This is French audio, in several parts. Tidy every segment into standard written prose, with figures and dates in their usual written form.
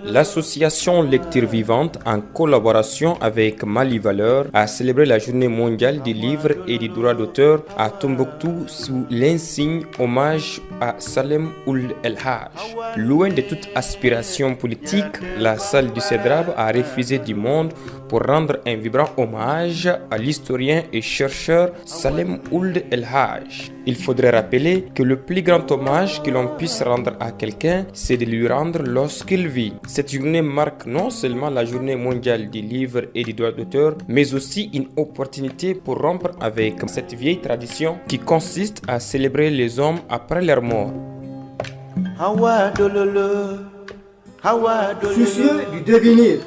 L'association Lecture Vivante, en collaboration avec Mali Valeur, a célébré la journée mondiale du livre et du droit d'auteur à Tombouctou sous l'insigne hommage à Salem Ould El Hadj. Loin de toute aspiration politique, la salle du CEDRAB a refusé du monde pour rendre un vibrant hommage à l'historien et chercheur Salem Ould El Hadj. Il faudrait rappeler que le plus grand hommage que l'on puisse rendre à quelqu'un, c'est de lui rendre lorsqu'il vit. Cette journée marque non seulement la journée mondiale du livre et du droit d'auteur, mais aussi une opportunité pour rompre avec cette vieille tradition qui consiste à célébrer les hommes après leur mort. Soucieux du devenir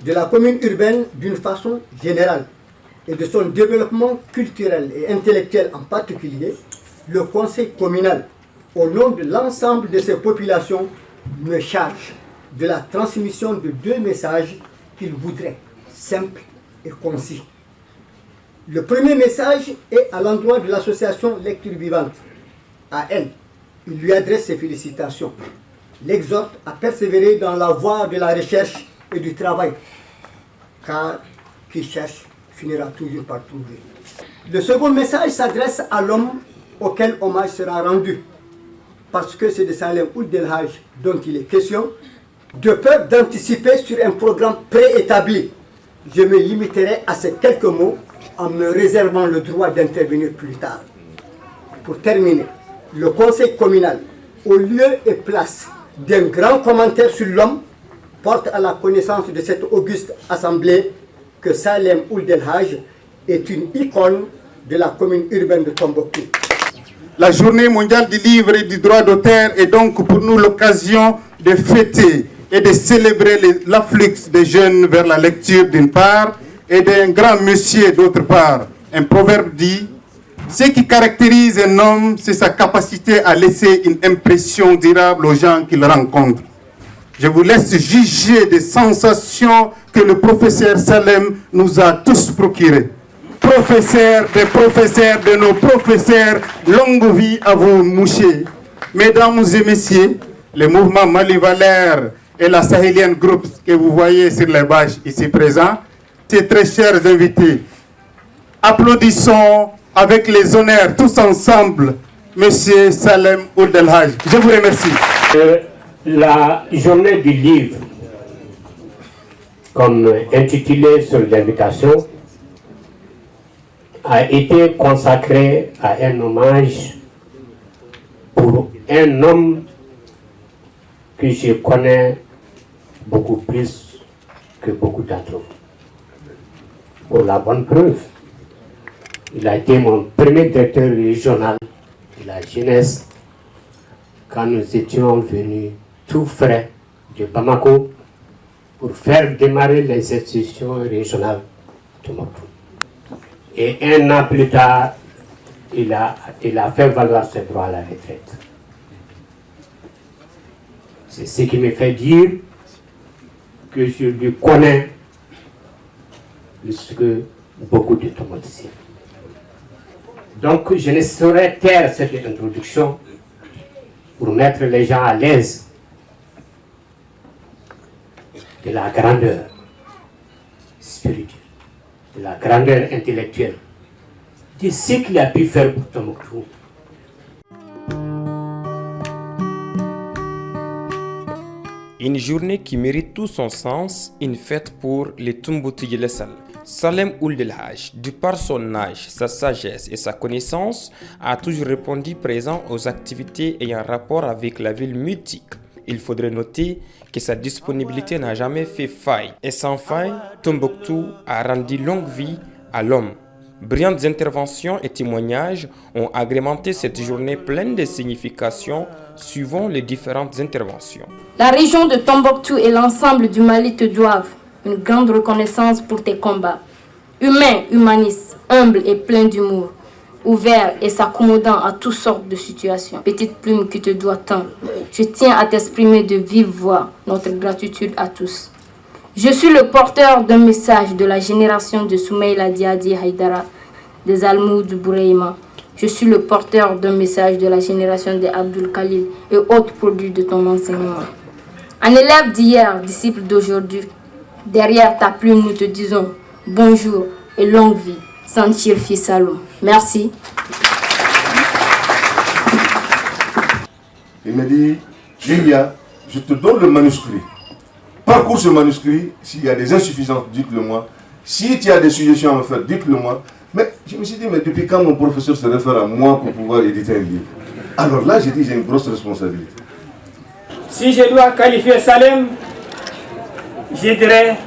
de la commune urbaine d'une façon générale et de son développement culturel et intellectuel en particulier, le conseil communal, au nom de l'ensemble de ses populations, me charge de la transmission de deux messages qu'il voudrait simples et concis. Le premier message est à l'endroit de l'association Lecture Vivante. À elle, il lui adresse ses félicitations, l'exhorte à persévérer dans la voie de la recherche et du travail, car qui cherche finira toujours par trouver. Le second message s'adresse à l'homme auquel hommage sera rendu, parce que c'est de Salem Ould El Hadj dont il est question, de peur d'anticiper sur un programme préétabli. Je me limiterai à ces quelques mots en me réservant le droit d'intervenir plus tard. Pour terminer, le conseil communal, au lieu et place d'un grand commentaire sur l'homme, porte à la connaissance de cette auguste assemblée que Salem Ould El Hadj est une icône de la commune urbaine de Tombouctou. La journée mondiale du livre et du droit d'auteur est donc pour nous l'occasion de fêter et de célébrer l'afflux des jeunes vers la lecture d'une part et d'un grand monsieur d'autre part. Un proverbe dit: ce qui caractérise un homme, c'est sa capacité à laisser une impression durable aux gens qu'il rencontre. Je vous laisse juger des sensations que le professeur Salem nous a tous procurées. Professeurs, des professeurs, de nos professeurs, longue vie à vous, moucher. Mesdames et messieurs, le mouvement Mali Valeur et la Sahélienne Group que vous voyez sur les bâches ici présents, ces très chers invités, applaudissons avec les honneurs tous ensemble Monsieur Salem Ould El Hadj. Je vous remercie. La journée du livre, comme intitulé sur l'invitation, a été consacrée à un hommage pour un homme que je connais beaucoup plus que beaucoup d'entre vous. Pour la bonne preuve, il a été mon premier directeur régional de la jeunesse quand nous étions venus tout frais de Bamako pour faire démarrer les institutions régionales de Tombouctou. Et un an plus tard, il a fait valoir ses droits à la retraite. C'est ce qui me fait dire que je lui connais plus que beaucoup de Tomboktouiens. Donc je ne saurais taire cette introduction pour mettre les gens à l'aise de la grandeur spirituelle, de la grandeur intellectuelle, de ce qu'il a pu faire pour Tombouctou. Une journée qui mérite tout son sens, une fête pour les Tombouctou-Yelessal. Salem Ould El Hadj, de par son âge, sa sagesse et sa connaissance, a toujours répondu présent aux activités ayant rapport avec la ville mythique. Il faudrait noter que sa disponibilité n'a jamais fait faille. Et sans faille, Tombouctou a rendu longue vie à l'homme. Brillantes interventions et témoignages ont agrémenté cette journée pleine de significations suivant les différentes interventions. La région de Tombouctou et l'ensemble du Mali te doivent une grande reconnaissance pour tes combats. Humain, humaniste, humble et plein d'humour, ouvert et s'accommodant à toutes sortes de situations. Petite plume qui te doit tant, je tiens à t'exprimer de vive voix notre gratitude à tous. Je suis le porteur d'un message de la génération de Soumaïla Diadi Haïdara, des Almoud Boureima. Je suis le porteur d'un message de la génération de Abdul Khalil et autres produits de ton enseignement. Un élève d'hier, disciple d'aujourd'hui, derrière ta plume, nous te disons bonjour et longue vie. Sanchir Fils Saloum. Merci. Il me dit, Julia, je te donne le manuscrit. Parcours ce manuscrit, s'il y a des insuffisances, dites-le moi. Si tu as des suggestions à me faire, dites-le moi. Mais je me suis dit, mais depuis quand mon professeur se réfère à moi pour pouvoir éditer un livre? Alors là, j'ai dit, j'ai une grosse responsabilité. Si je dois qualifier Salem, je dirais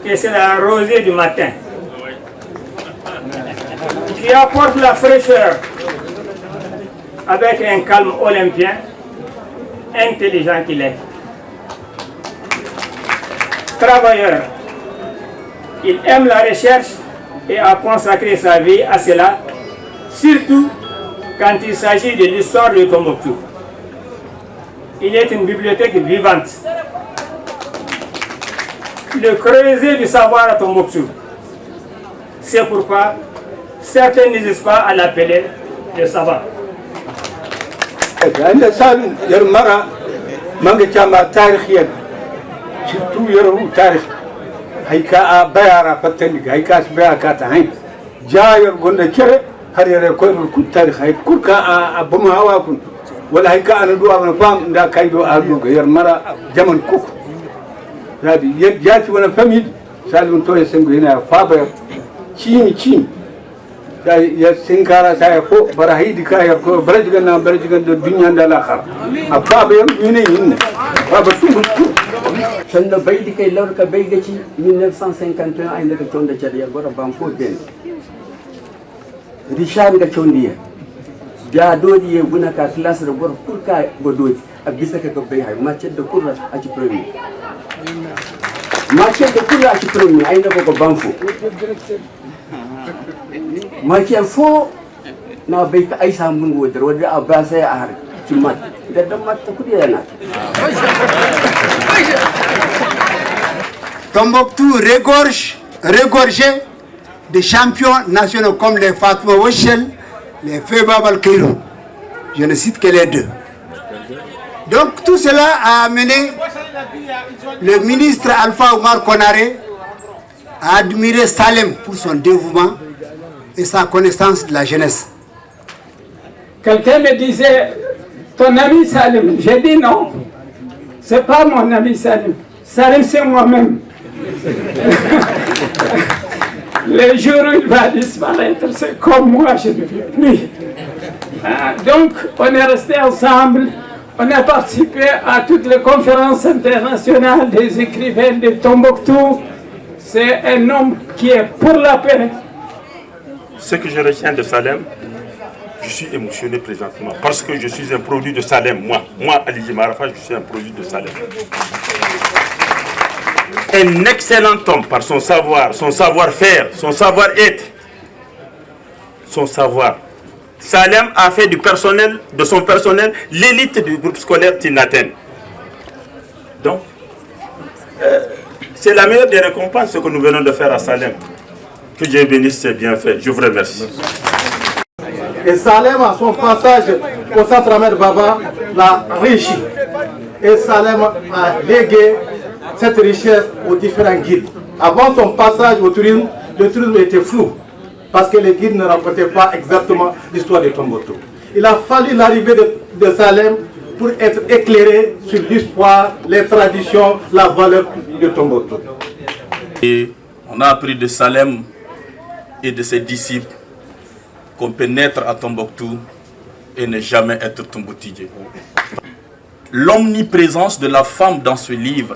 que c'est la rosée du matin qui apporte la fraîcheur avec un calme olympien, intelligent qu'il est. Travailleur, il aime la recherche et a consacré sa vie à cela, surtout quand il s'agit de l'histoire de Tombouctou. Il est une bibliothèque vivante. Le creuset du savoir à Tombouctou. C'est pourquoi certains n'hésitent pas à l'appeler le savant. surtout yoro tarikh hayka a bayara fatani hayka baya ka ta hain jayar gonda kere har yare ko ku tarikh hay kurka a bama hawa kun wala hayka ana do abana fam da kai do a do ga yar mara jaman kuk rabi yati wala famid salun to yasengo ina faba chimi ya sinkara saya ko barahidi kaya ko barajigan do dunya da lakhar abba yam yine yin baba tumbu sanno baydi kay lawka baygaci 1951 ay ndaka tonda caria gora banko den richard ga tondiya ja dodi ye guna ka classe de gor pour ka bododi abisa ka bay hay match de courra a ci premier match de courra a ci premier ay ndako ko banfo match fo na bay ka ay samun godar wada abasa ya har ci mat da mat ta kudi yana Tombouctou regorgé de champions nationaux comme les Fatma Wechel, les Feba Balkeirou. Je ne cite que les deux. Donc tout cela a amené le ministre Alpha Oumar Konaré à admirer Salem pour son dévouement et sa connaissance de la jeunesse. Quelqu'un me disait, ton ami Salem, j'ai dit non, c'est pas mon ami Salem. Salem c'est moi-même. Le jour où il va disparaître, c'est comme moi, je ne vis plus. Donc, on est restés ensemble, on a participé à toutes les conférences internationales des écrivains de Tombouctou. C'est un homme qui est pour la paix. Ce que je retiens de Salem, je suis émotionné présentement parce que je suis un produit de Salem. Moi, Ali Marafa, je suis un produit de Salem. Un excellent homme par son savoir, son savoir-faire, son savoir-être, son savoir. Salem a fait de son personnel l'élite du groupe scolaire Tinaten. Donc, c'est la meilleure des récompenses que nous venons de faire à Salem. Que Dieu bénisse ses bienfaits. Je vous remercie. Et Salem, à son passage au centre Ahmed Baba, l'a enrichi. Et Salem a légué cette richesse aux différents guides. Avant son passage au tourisme, le tourisme était flou, parce que les guides ne racontaient pas exactement l'histoire de Tombouctou. Il a fallu l'arrivée de Salem pour être éclairé sur l'histoire, les traditions, la valeur de Tombouctou. Et on a appris de Salem et de ses disciples qu'on peut naître à Tombouctou et ne jamais être Tombouctidien. L'omniprésence de la femme dans ce livre.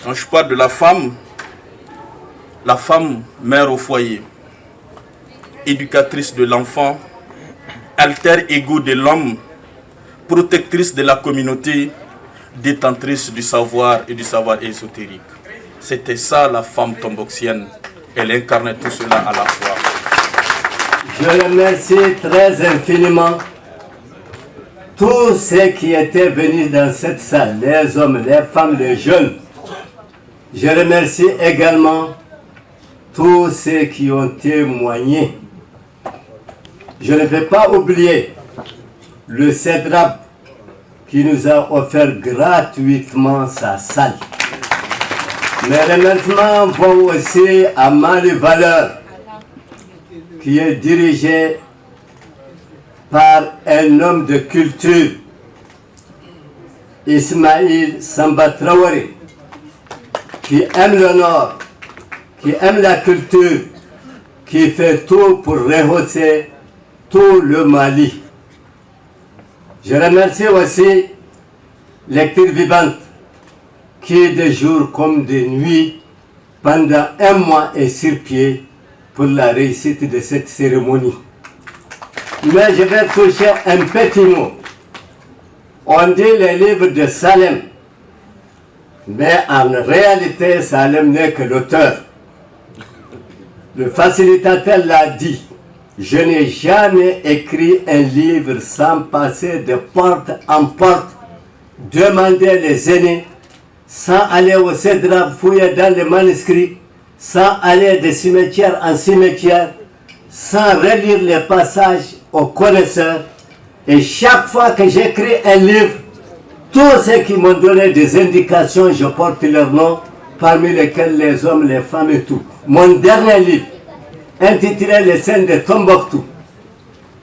Quand je parle de la femme mère au foyer, éducatrice de l'enfant, alter ego de l'homme, protectrice de la communauté, détentrice du savoir et du savoir ésotérique. C'était ça la femme tombouctienne. Elle incarnait tout cela à la fois. Je remercie très infiniment tous ceux qui étaient venus dans cette salle, les hommes, les femmes, les jeunes. Je remercie également tous ceux qui ont témoigné je ne vais pas oublier le CEDRAP qui nous a offert gratuitement sa salle. Mes remerciements vont aussi à Mali Valeur, qui est dirigé par un homme de culture, Ismaïl Samba Traoré, qui aime le Nord, qui aime la culture, qui fait tout pour rehausser tout le Mali. Je remercie aussi Lecture Vivante, qui de jour comme de nuit, pendant un mois est sur pied pour la réussite de cette cérémonie. Mais je vais toucher un petit mot. On dit les livres de Salem, mais en réalité, Salem n'est que l'auteur. Le facilitateur l'a dit, je n'ai jamais écrit un livre sans passer de porte en porte, demander les aînés, sans aller au CEDRAP fouiller dans les manuscrits, sans aller de cimetière en cimetière, sans relire les passages aux connaisseurs. Et chaque fois que j'écris un livre, tous ceux qui m'ont donné des indications, je porte leur nom, parmi lesquels les hommes, les femmes et tout. Mon dernier livre, intitulé Les scènes de Tombouctou,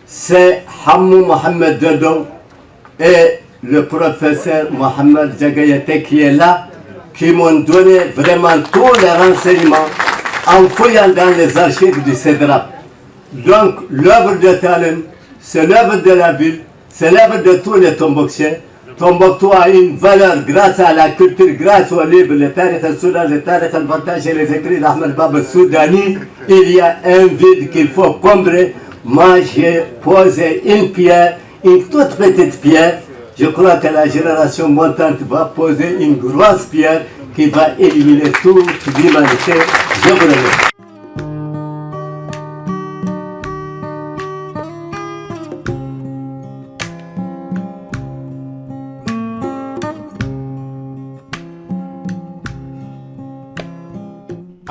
c'est Hamou Mohamed Dodo et le professeur Mohamed Djagayate qui est là, qui m'ont donné vraiment tous les renseignements en fouillant dans les archives du CEDRAP. Donc l'œuvre de Talem, c'est l'œuvre de la ville, c'est l'œuvre de tous les Tombouctiens. Tombouctou a une valeur grâce à la culture, grâce aux livres, le Tariq al-Soudan, le Tariq al-Vantage et les écrits d'Ahmed Baba Soudani. Il y a un vide qu'il faut combler. Moi, j'ai posé une pierre, une toute petite pierre. Je crois que la génération montante va poser une grosse pierre qui va éliminer toute l'humanité. Je vous remercie.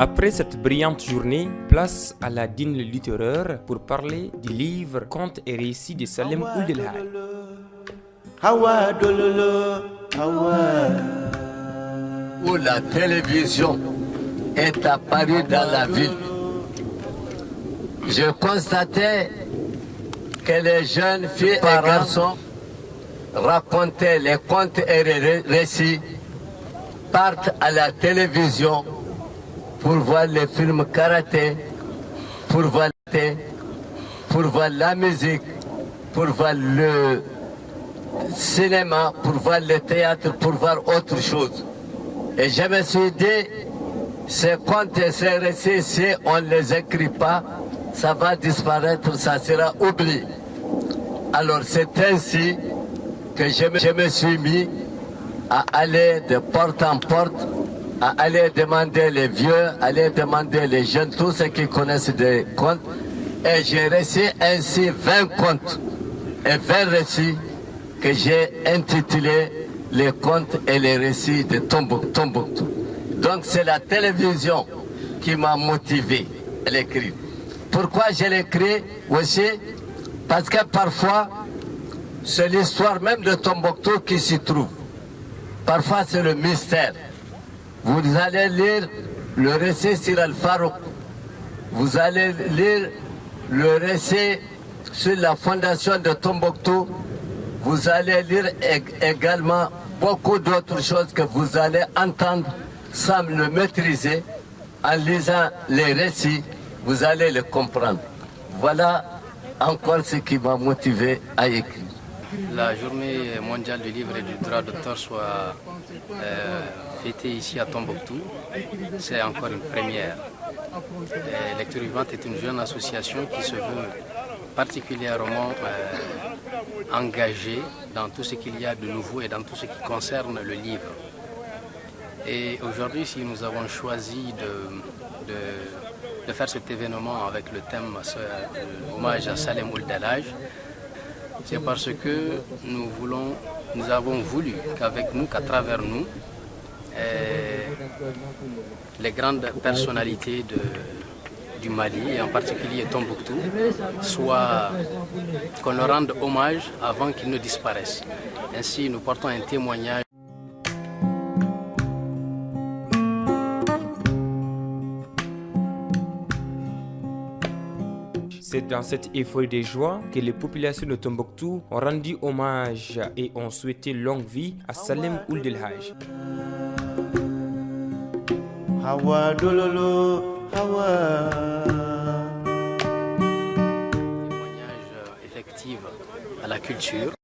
Après cette brillante journée, place à la dîne littéraire pour parler du livre Contes et récits de Salem Ould El Hadj. Où la télévision est apparue dans la ville, je constatais que les jeunes filles et garçons racontaient les contes et les récits, partent à la télévision pour voir les films karaté, pour voir la musique, pour voir le cinéma, pour voir le théâtre, pour voir autre chose. Et je me suis dit, ces contes et ces récits, si on ne les écrit pas, ça va disparaître, ça sera oublié. Alors c'est ainsi que je me suis mis à aller de porte en porte, à aller demander les vieux, aller demander les jeunes, tous ceux qui connaissent des contes. Et j'ai reçu ainsi 20 contes et 20 récits que j'ai intitulés les contes et les récits de Tombouctou. Donc c'est la télévision qui m'a motivé à l'écrire. Pourquoi je l'écris aussi? Parce que parfois, c'est l'histoire même de Tombouctou qui s'y trouve. Parfois c'est le mystère. Vous allez lire le récit sur Al-Farouk. Vous allez lire le récit sur la fondation de Tombouctou. Vous allez lire également beaucoup d'autres choses que vous allez entendre sans le maîtriser. En lisant les récits, vous allez les comprendre. Voilà encore ce qui m'a motivé à écrire. La journée mondiale du livre et du droit d'auteur soit fêtée ici à Tombouctou, c'est encore une première. Lecture Vivante est une jeune association qui se veut particulièrement engagée dans tout ce qu'il y a de nouveau et dans tout ce qui concerne le livre. Et aujourd'hui, si nous avons choisi de faire cet événement avec le thème hommage à Salem Ould El Hadj, c'est parce que nous avons voulu qu'avec nous, qu'à travers nous, les grandes personnalités du Mali, et en particulier Tombouctou, soit qu'on leur rende hommage avant qu'ils ne disparaissent. Ainsi, nous portons un témoignage. C'est dans cette euphorie de joie que les populations de Tombouctou ont rendu hommage et ont souhaité longue vie à Salem Ould El Hadj. Témoignage effectif à la culture